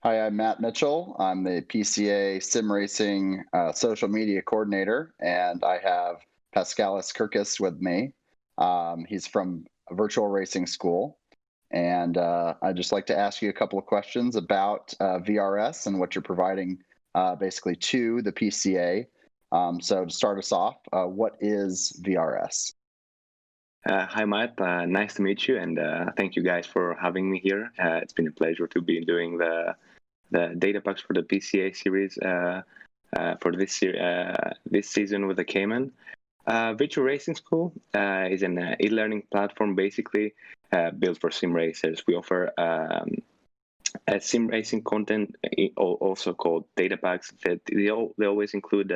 Hi, I'm Matt Mitchell. I'm the PCA Sim Racing social media coordinator, and I have Paschalis Gkergkis with me. He's from a virtual racing school, and I'd just like to ask you a couple of questions about VRS and what you're providing basically to the PCA. So to start us off, what is VRS? Hi, Matt. Nice to meet you, and thank you guys for having me here. It's been a pleasure to be doing the data packs for the PCA series for this season with the Cayman. Virtual Racing School is an e-learning platform basically built for sim racers. We offer sim racing content, also called data packs. That they always include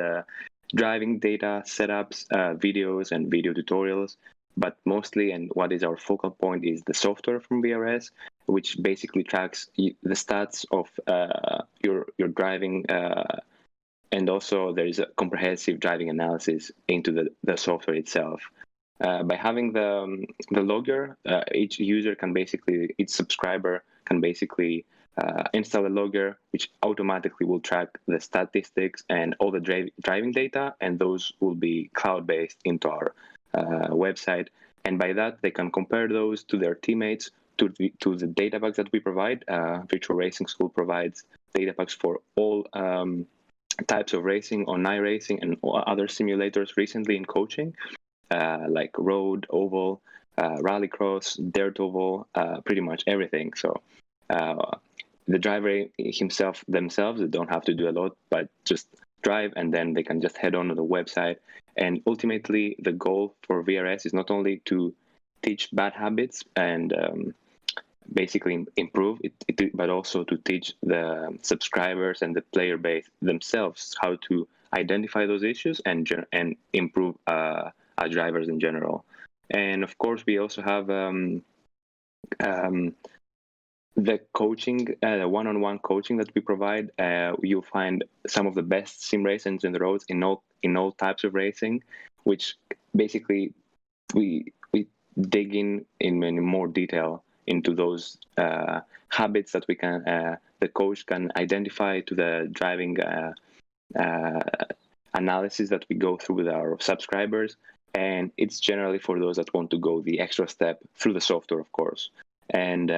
driving data, setups, videos, and video tutorials. But mostly, and what is our focal point, is the software from VRS, which basically tracks the stats of your driving, and also there is a comprehensive driving analysis into the software itself. By having the logger, each user can basically, each subscriber can basically install a logger, which automatically will track the statistics and all the driving data, and those will be cloud-based into our website. And by that, they can compare those to their teammates, to the data packs that we provide. Virtual Racing School provides data packs for all types of racing, on iRacing and other simulators recently in coaching, like road, oval, rallycross, dirt oval, pretty much everything. So the driver themselves, they don't have to do a lot, but just drive, and then they can just head on to the website. And ultimately, the goal for VRS is not only to teach bad habits and basically improve it, but also to teach the subscribers and the player base themselves how to identify those issues and improve our drivers in general. And of course, we also have the coaching, the one-on-one coaching that we provide. You'll find some of the best sim racers in the roads in all types of racing, which basically we dig in more detail into those habits that we can the coach can identify to the driving analysis that we go through with our subscribers. And it's generally for those that want to go the extra step through the software, of course. And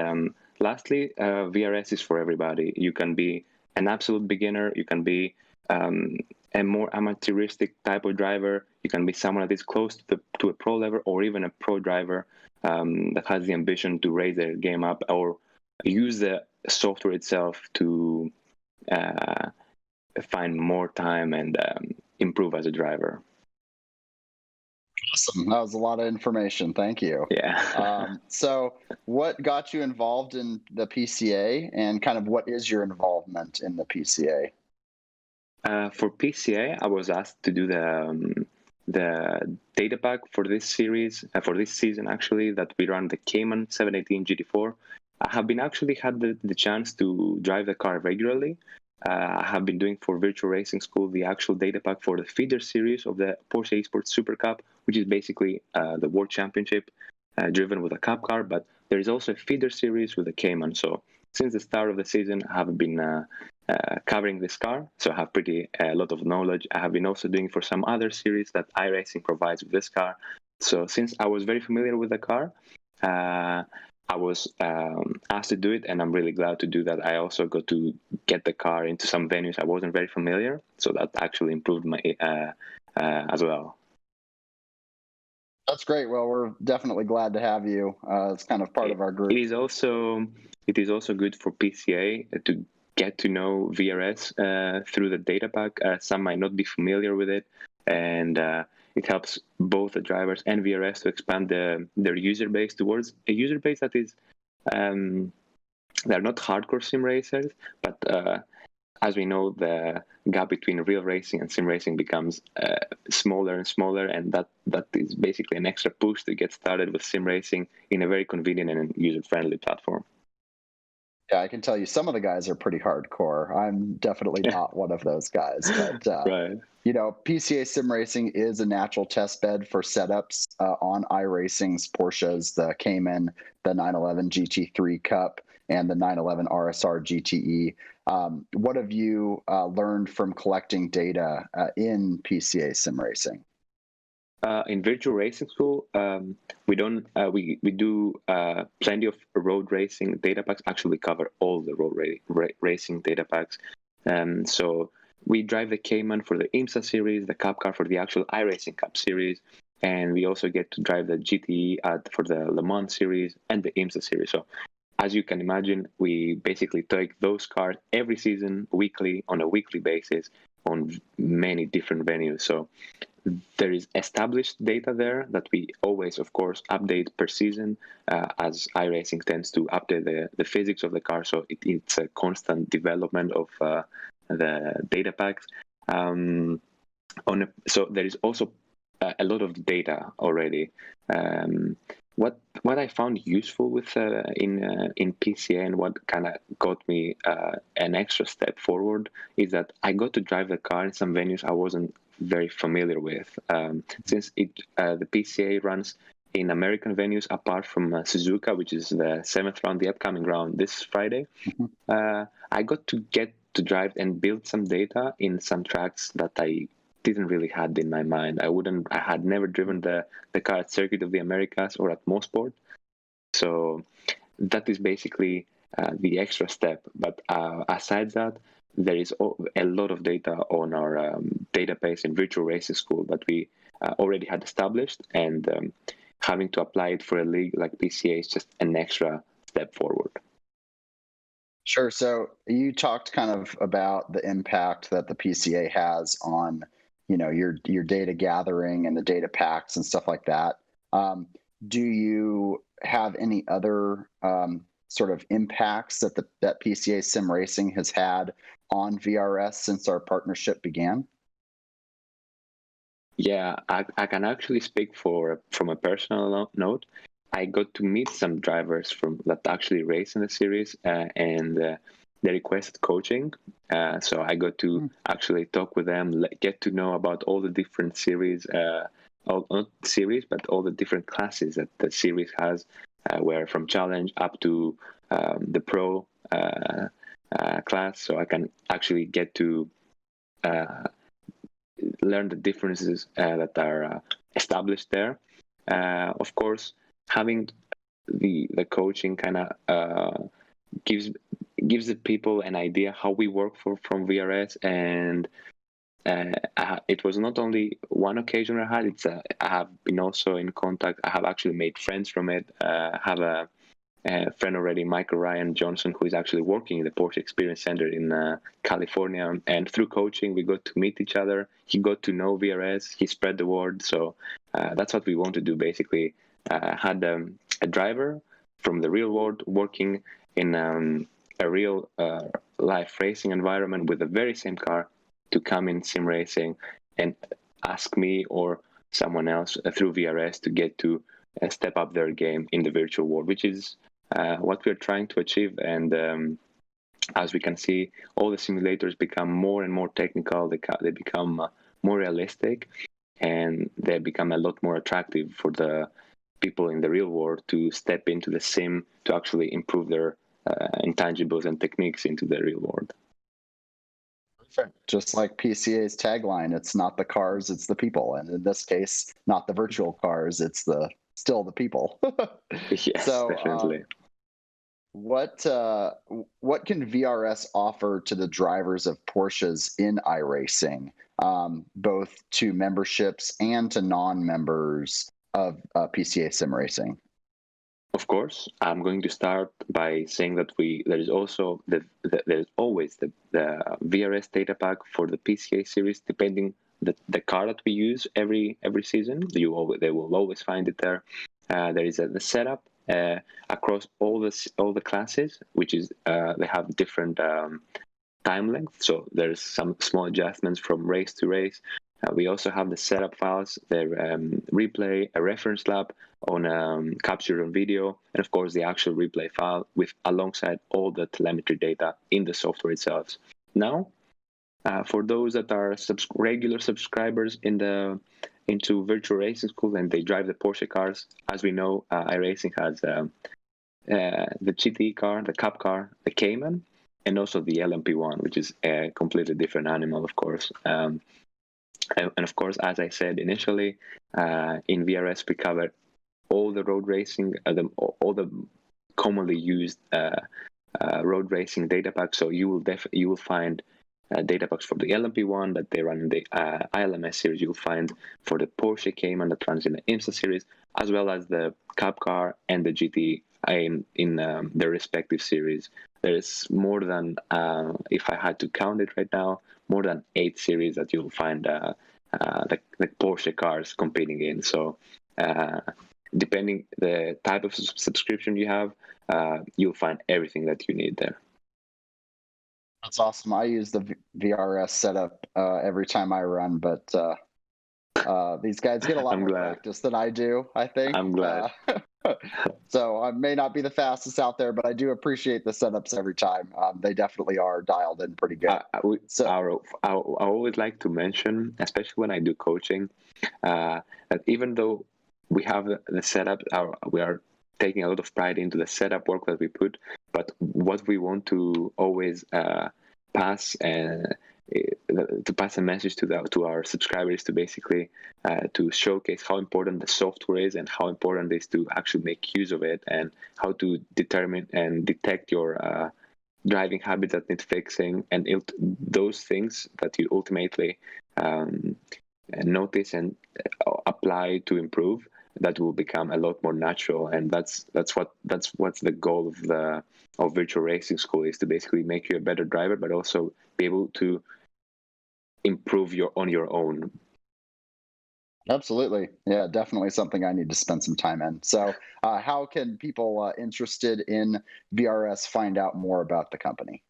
lastly, VRS is for everybody. You can be an absolute beginner. You can be a more amateuristic type of driver. You can be someone that is close to a pro level, or even a pro driver that has the ambition to raise their game up, or use the software itself to find more time and improve as a driver. Awesome. That was a lot of information. Thank you. Yeah. So what got you involved in the PCA, and kind of what is your involvement in the PCA? For PCA, I was asked to do the data pack for this series, for this season actually, that we run the Cayman 718 GT4. I have been actually had the chance to drive the car regularly. I have been doing for Virtual Racing School the actual data pack for the feeder series of the Porsche Esports Super Cup, which is basically the World Championship driven with a cup car. But there is also a feeder series with the Cayman. So since the start of the season, I have been covering this car, so I have pretty a lot of knowledge. I have been also doing for some other series that iRacing provides with this car. So since I was very familiar with the car, I was asked to do it, and I'm really glad to do that. I also got to get the car into some venues I wasn't very familiar, so that actually improved my as well. That's great. Well, we're definitely glad to have you as kind of part of our group. It is also good for PCA to get to know VRS through the data pack. Some might not be familiar with it, and it helps both the drivers and VRS to expand their user base towards a user base that is they're not hardcore sim racers, but as we know, the gap between real racing and sim racing becomes smaller and smaller, and that is basically an extra push to get started with sim racing in a very convenient and user-friendly platform. Yeah, I can tell you some of the guys are pretty hardcore. I'm definitely not one of those guys, but Right. you know, PCA Sim Racing is a natural test bed for setups on iRacing's Porsches, the Cayman, the 911 GT3 Cup. and the 911 RSR GTE. What have you learned from collecting data in PCA sim racing? In virtual racing school, we don't we do plenty of road racing data packs. Actually, we cover all the road racing data packs. So we drive the Cayman for the IMSA series, the Cup car for the actual iRacing Cup series, and we also get to drive the GTE for the Le Mans series and the IMSA series. So as you can imagine, we basically take those cars every season, weekly, on a weekly basis, on many different venues. So there is established data there that we always, of course, update per season, as iRacing tends to update the physics of the car. So it's a constant development of the data packs. So there is also a lot of data already. What I found useful with in PCA, and what kind of got me an extra step forward, is that I got to drive the car in some venues I wasn't very familiar with. Since the PCA runs in American venues apart from Suzuka, which is the 7th round, the upcoming round this Friday. I got to get to drive and build some data in some tracks that I didn't really had in my mind. I had never driven the car at Circuit of the Americas or at Mosport. So that is basically the extra step. But aside that, there is a lot of data on our database in virtual racing school that we already had established, and having to apply it for a league like PCA is just an extra step forward. Sure. So you talked kind of about the impact that the PCA has on, your data gathering and the data packs and stuff like that. Do you have any other sort of impacts that that PCA sim racing has had on VRS since our partnership began? Yeah, I can actually speak from a personal note. I got to meet some drivers that actually race in the series, and they requested coaching. So I got to actually talk with them, get to know about all the different series, not series, but all the different classes that the series has, where from challenge up to the pro class. So I can actually get to learn the differences that are established there. Of course, having the coaching kind of gives the people an idea how we work from VRS, and it was not only one occasion I had. I have been also in contact. I have actually made friends from it. Have a friend already, Michael Ryan Johnson, who is actually working in the Porsche Experience Center in California. And through coaching, we got to meet each other. He got to know VRS. He spread the word. So that's what we want to do, basically. Had a driver from the real world working in a real life racing environment with the very same car to come in sim racing and ask me or someone else through VRS to get to step up their game in the virtual world, which is what we're trying to achieve. And as we can see, all the simulators become more and more technical. They become more realistic, and they become a lot more attractive for the people in the real world to step into the sim to actually improve their intangibles and techniques into the real world. Perfect. Just like PCA's tagline, it's not the cars, it's the people. And in this case, not the virtual cars, it's still the people. Yes, so, definitely. What can VRS offer to the drivers of Porsches in iRacing, both to memberships and to non-members of PCA sim racing? Of course, I'm going to start by saying that there is also there's always the VRS data pack for the PCA series, depending the car that we use every season. They will always find it there. There is the setup across all the classes, which is they have different time length. So there's some small adjustments from race to race. We also have the setup files, the replay, a reference lap on capture on video, and of course the actual replay file alongside all the telemetry data in the software itself. Now, for those that are regular subscribers into virtual racing school and they drive the Porsche cars, as we know, iRacing has the GT car, the Cup car, the Cayman, and also the LMP1, which is a completely different animal, of course. And of course, as I said initially, in VRS we cover all the road racing, all the commonly used road racing data packs. So you will find data packs for the LMP1 that they run in the ILMS series. You'll find for the Porsche Cayman that runs in the IMSA series, as well as the Cup car and the GT in their respective series. There is more than, if I had to count it right now, more than 8 series that you'll find the Porsche cars competing in. So depending the type of subscription you have, you'll find everything that you need there. That's awesome. I use the VRS setup every time I run, but these guys get a lot more practice than I do, I think. I'm glad. So I may not be the fastest out there, but I do appreciate the setups every time. They definitely are dialed in pretty good. I always like to mention, especially when I do coaching, that even though we have the setup, we are taking a lot of pride into the setup work that we put, but what we want to always pass to pass a message to our subscribers to basically to showcase how important the software is and how important it is to actually make use of it, and how to determine and detect your driving habits that need fixing, and those things that you ultimately notice and apply to improve, that will become a lot more natural. And that's what's the goal of virtual racing school, is to basically make you a better driver, but also be able to improve on your own. Absolutely. Yeah, definitely something I need to spend some time in. So how can people interested in VRS find out more about the company?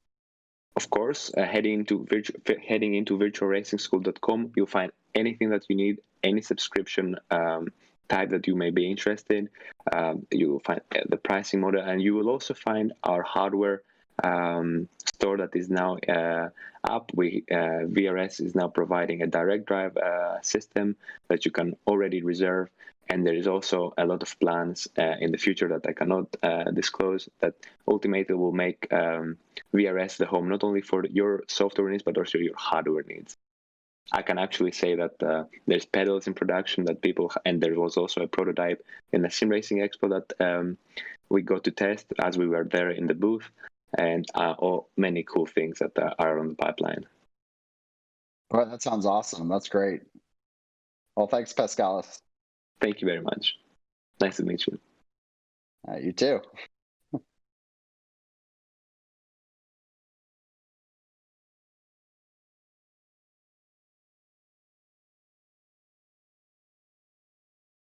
Of course, heading into virtualracingschool.com, you'll find anything that you need, any subscription type that you may be interested. You will find the pricing model, and you will also find our hardware store that is now up. VRS is now providing a direct drive system that you can already reserve, and there is also a lot of plans in the future that I cannot disclose, that ultimately will make VRS the home not only for your software needs but also your hardware needs. I can actually say that there's pedals in production that and there was also a prototype in the Sim Racing Expo that we got to test as we were there in the booth, and many cool things that are on the pipeline. Well, that sounds awesome. That's great. Well, thanks, Paschalis. Thank you very much. Nice to meet you. You too.